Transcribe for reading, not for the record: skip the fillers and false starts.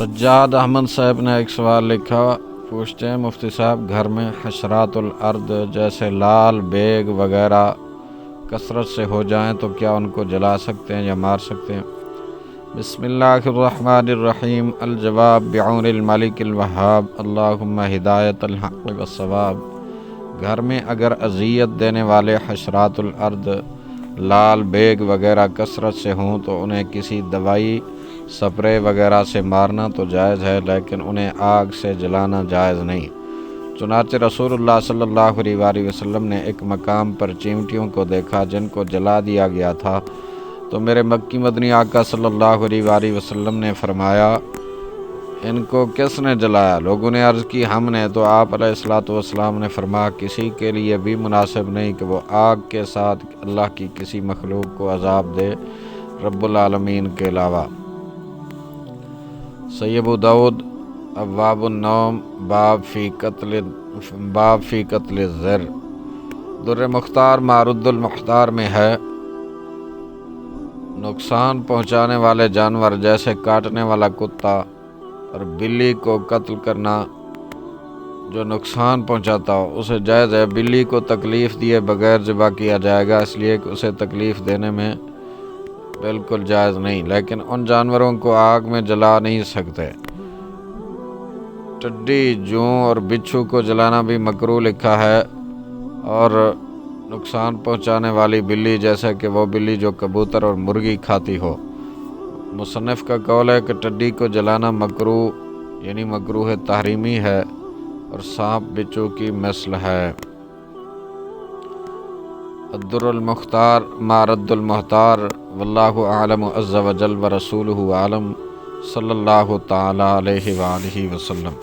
سجاد احمد صاحب نے ایک سوال لکھا، پوچھتے ہیں مفتی صاحب گھر میں حشرات الارض جیسے لال بیگ وغیرہ کثرت سے ہو جائیں تو کیا ان کو جلا سکتے ہیں یا مار سکتے ہیں؟ بسم اللہ الرحمن الرحیم۔ الجواب بعون الملک الوہاب، اللہم ہدایت الحق والصواب۔ گھر میں اگر اذیت دینے والے حشرات الارض لال بیگ وغیرہ کثرت سے ہوں تو انہیں کسی دوائی سپرے وغیرہ سے مارنا تو جائز ہے، لیکن انہیں آگ سے جلانا جائز نہیں۔ چنانچہ رسول اللہ صلی اللہ علیہ وآلہ وسلم نے ایک مقام پر چیونٹیوں کو دیکھا جن کو جلا دیا گیا تھا، تو میرے مکی مدنی آقا صلی اللہ علیہ وآلہ وسلم نے فرمایا، ان کو کس نے جلایا؟ لوگوں نے عرض کی ہم نے، تو آپ علیہ الصلوۃ والسلام نے فرمایا کسی کے لیے بھی مناسب نہیں کہ وہ آگ کے ساتھ اللہ کی کسی مخلوق کو عذاب دے رب العالمین کے علاوہ۔ صحیح ابو داؤد ابواب النوم باب فی قتل الذر۔ در مختار مارد المختار میں ہے، نقصان پہنچانے والے جانور جیسے کاٹنے والا کتا اور بلی کو قتل کرنا جو نقصان پہنچاتا ہو اسے جائز ہے۔ بلی کو تکلیف دیے بغیر ذبح کیا جائے گا، اس لیے کہ اسے تکلیف دینے میں بالکل جائز نہیں، لیکن ان جانوروں کو آگ میں جلا نہیں سکتے۔ ٹڈی، جوں اور بچھو کو جلانا بھی مکروہ لکھا ہے، اور نقصان پہنچانے والی بلی جیسے کہ وہ بلی جو کبوتر اور مرغی کھاتی ہو۔ مصنف کا قول ہے کہ ٹڈی کو جلانا مکروہ یعنی مکروہ تحریمی ہے، اور سانپ بچھو کی مثل ہے۔ الدر المختار ما رد المحتار، واللہ اعلم عز وجل ورسولہ اعلم، صلی اللہ تعالی علیہ وآلہ وسلم۔